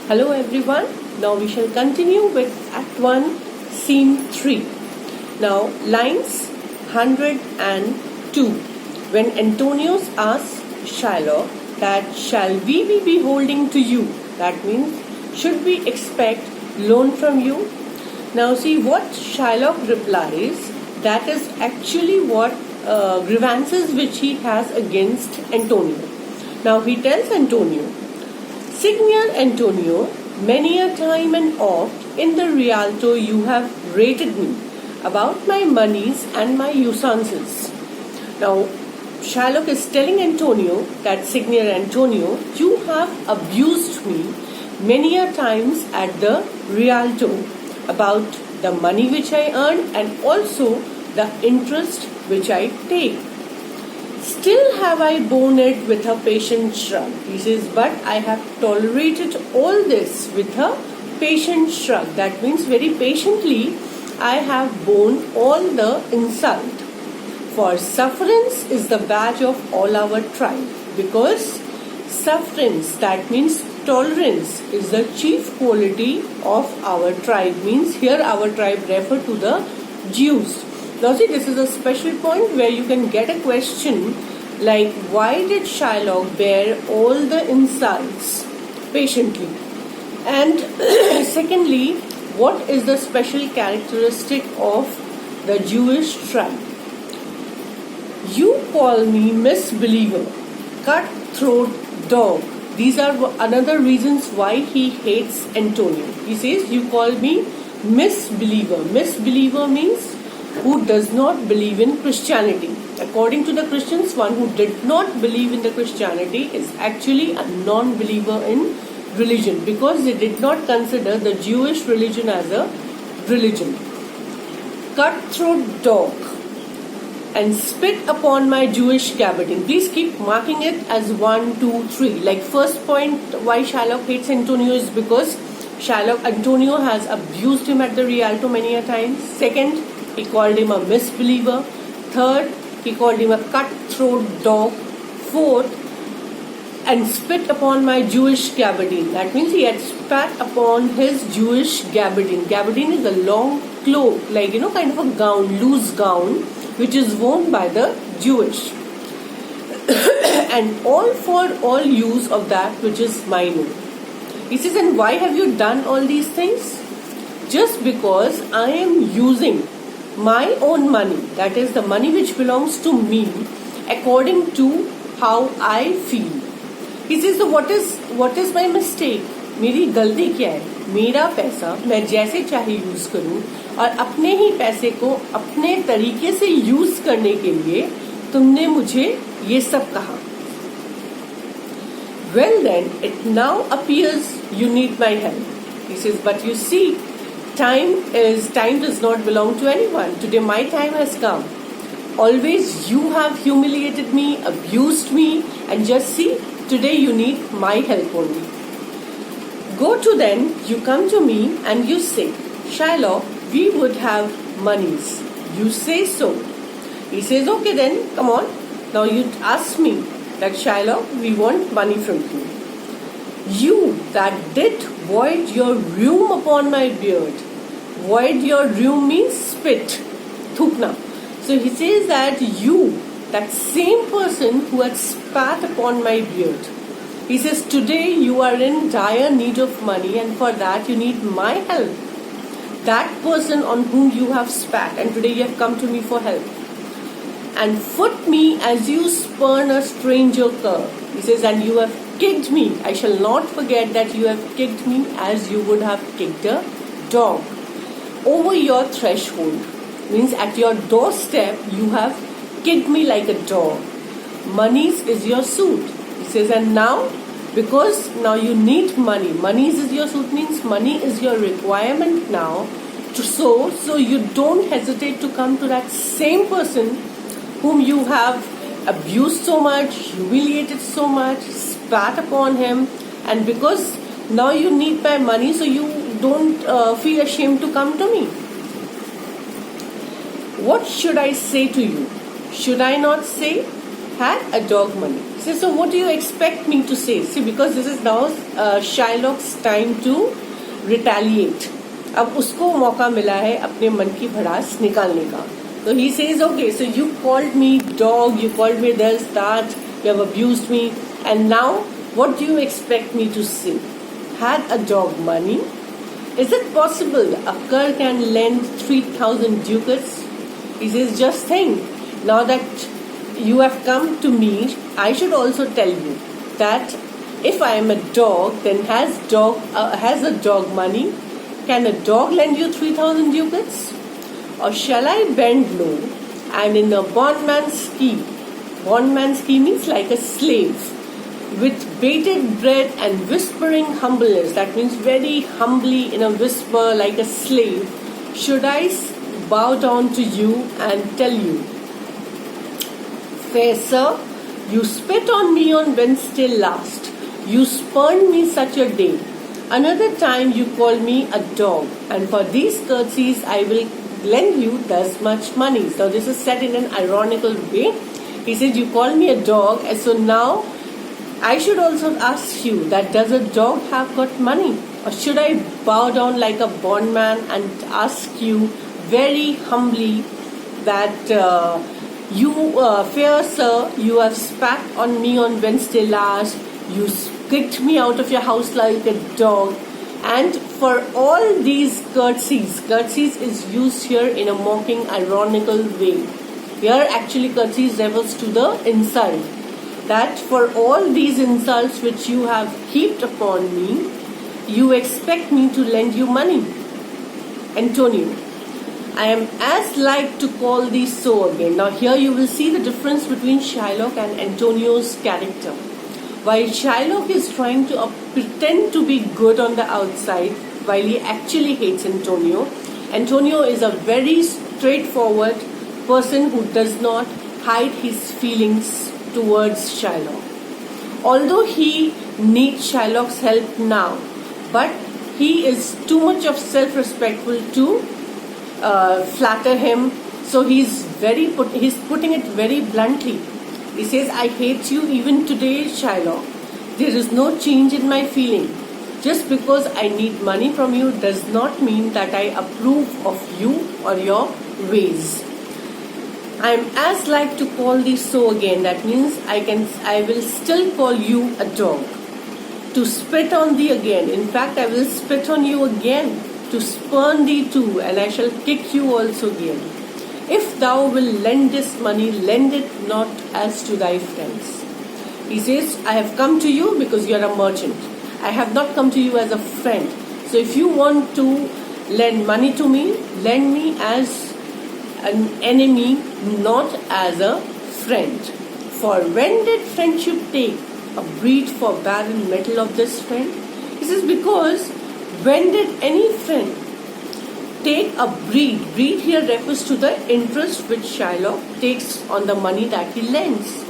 Hello everyone. Now we shall continue with Act 1, Scene 3. Now lines 102. When Antonius asks Shylock that shall we be beholding to you? That means should we expect loan from you? Now see what Shylock replies. That is actually what grievances which he has against Antonio. Now he tells Antonio, Signor Antonio, many a time and oft in the Rialto you have rated me about my monies and my usances. Now, Shylock is telling Antonio that Signor Antonio, you have abused me many a times at the Rialto about the money which I earn and also the interest which I take. Still have I borne it with a patient shrug. He says, but I have tolerated all this with a patient shrug. That means very patiently I have borne all the insult. For sufferance is the badge of all our tribe. Because sufferance, that means tolerance, is the chief quality of our tribe. Means here our tribe refer to the Jews. Now see, this is a special point where you can get a question like, why did Shylock bear all the insults patiently? And secondly, what is the special characteristic of the Jewish tribe? You call me misbeliever, cutthroat dog. These are another reasons why he hates Antonio. He says, you call me misbeliever. Misbeliever means who does not believe in Christianity. According to the Christians, one who did not believe in the Christianity is actually a non-believer in religion because they did not consider the Jewish religion as a religion. Cutthroat dog and spit upon my Jewish gabardine. Please keep marking it as 1, 2, 3. Like first point why Shylock hates Antonio is because Antonio has abused him at the Rialto many a times. Second, he called him a misbeliever. Third, he called him a cutthroat dog. Fourth, and spit upon my Jewish gabardine. That means he had spat upon his Jewish gabardine. Gabardine is a long cloak, like kind of a gown, loose gown, which is worn by the Jewish. And all for all use of that which is mine. He says, and why have you done all these things? Just because I am using my own money, that is the money which belongs to me, according to how I feel. He says, so what is my mistake? मेरी गलती क्या है? मेरा पैसा मैं जैसे चाहे use करूं और अपने ही पैसे को अपने तरीके से यूज करने के लिए तुमने मुझे ये सब कहा. Well then, it now appears you need my help. He says, but you see, time does not belong to anyone. Today my time has come. Always you have humiliated me, abused me, and just see, today you need my help only. Go to then, you come to me and you say, Shylock, we would have monies. You say so. He says, okay then, come on. Now you ask me that Shylock, we want money from you. You that did void your rheum upon my beard. Void your rheum means spit. Thukna. So he says that you, that same person who had spat upon my beard. He says, today you are in dire need of money and for that you need my help. That person on whom you have spat and today you have come to me for help. And foot me as you spurn a stranger cur. He says, and you have kicked me. I shall not forget that you have kicked me as you would have kicked a dog. Over your threshold. Means at your doorstep you have kicked me like a dog. Monies is your suit. He says, and now, because now you need money. Monies is your suit means money is your requirement now. So you don't hesitate to come to that same person whom you have abused so much, humiliated so much, spat upon him, and because now you need my money, so you don't feel ashamed to come to me. What should I say to you? Should I not say, had a dog money. He says, so what do you expect me to say? See, because this is now Shylock's time to retaliate. अब उसको मौका मिला है अपने मन की भड़ास निकालने का. So he says, okay, so you called me dog, you called me this, that, you have abused me, and now what do you expect me to say? Had a dog money? Is it possible a cur can lend 3,000 ducats? He says, just think, now that you have come to me, I should also tell you that if I am a dog, then has a dog money? Can a dog lend you 3,000 ducats? Or shall I bend low and in a bondman's scheme? Bondman's scheme means like a slave, with bated breath and whispering humbleness. That means very humbly in a whisper like a slave. Should I bow down to you and tell you, fair sir, you spit on me on Wednesday last. You spurned me such a day. Another time you called me a dog, and for these courtesies I will lend you thus much money. So this is said in an ironical way. He said, you call me a dog, and so now I should also ask you that does a dog have got money? Or should I bow down like a bondman and ask you very humbly that fair sir, you have spat on me on Wednesday last, you kicked me out of your house like a dog, and for all these courtesies is used here in a mocking, ironical way. Here actually courtesies refers to the insult, that for all these insults which you have heaped upon me, you expect me to lend you money. Antonio, I am as like to call thee so again. Now here you will see the difference between Shylock and Antonio's character. While Shylock is trying to pretend to be good on the outside, while he actually hates Antonio, Antonio is a very straightforward person who does not hide his feelings towards Shylock. Although he needs Shylock's help now, but he is too much of self-respectful to flatter him. So he's putting it very bluntly. He says, I hate you even today, Shylock. There is no change in my feeling. Just because I need money from you does not mean that I approve of you or your ways. I am as like to call thee so again. That means I will still call you a dog. To spit on thee again. In fact, I will spit on you again. To spurn thee too, and I shall kick you also again. If thou wilt lend this money, lend it not as to thy friends. He says, I have come to you because you are a merchant. I have not come to you as a friend. So if you want to lend money to me, lend me as an enemy, not as a friend. For when did friendship take a breed for barren metal of this friend? He says, because when did any friend take a breed? Breed here refers to the interest which Shylock takes on the money that he lends.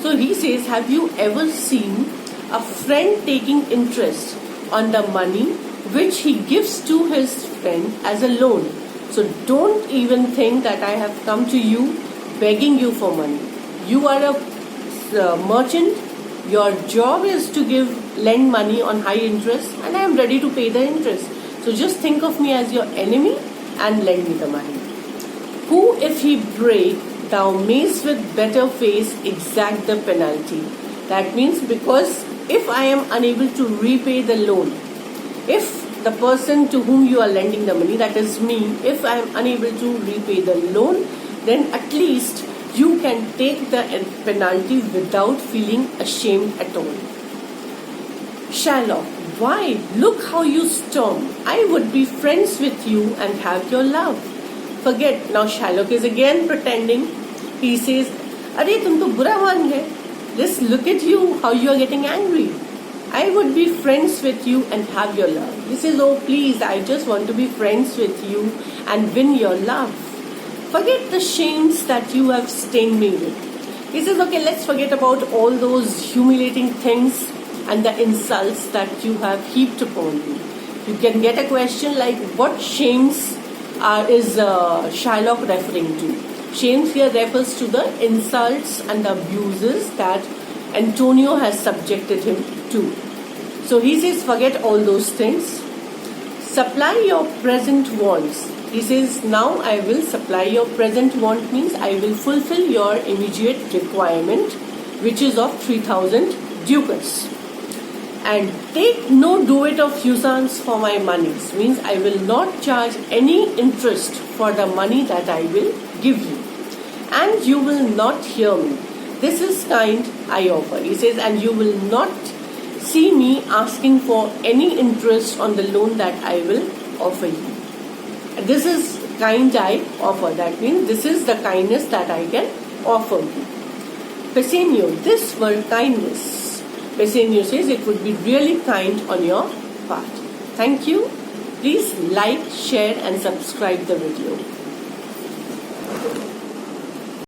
So he says, have you ever seen a friend taking interest on the money which he gives to his friend as a loan? So don't even think that I have come to you begging you for money. You are a merchant. Your job is to lend money on high interest, and I am ready to pay the interest. So just think of me as your enemy and lend me the money. Who, if he break, thou mayst with better face exact the penalty. That means because if I am unable to repay the loan, if the person to whom you are lending the money, that is me, if I am unable to repay the loan, then at least you can take the penalty without feeling ashamed at all. Shylock, why? Look how you storm. I would be friends with you and have your love. Forget. Now Shylock is again pretending. He says, Arey tum to bura maan hai. Just look at you, how you are getting angry. I would be friends with you and have your love. He says, oh please, I just want to be friends with you and win your love. Forget the shames that you have stained me with. He says, okay, let's forget about all those humiliating things and the insults that you have heaped upon me. You can get a question like, what shames is Shylock referring to? Shames here refers to the insults and the abuses that Antonio has subjected him to. So he says, forget all those things. Supply your present wants. He says, now I will supply your present want, means I will fulfill your immediate requirement, which is of 3,000 ducats. And take no duet of usance for my monies, means I will not charge any interest for the money that I will give you. And you will not hear me. This is kind I offer. He says, and you will not see me asking for any interest on the loan that I will offer you. This is kind I offer. That means this is the kindness that I can offer you. Bassanio, this were kindness. Bassanio says it would be really kind on your part. Thank you. Please like, share and subscribe the video.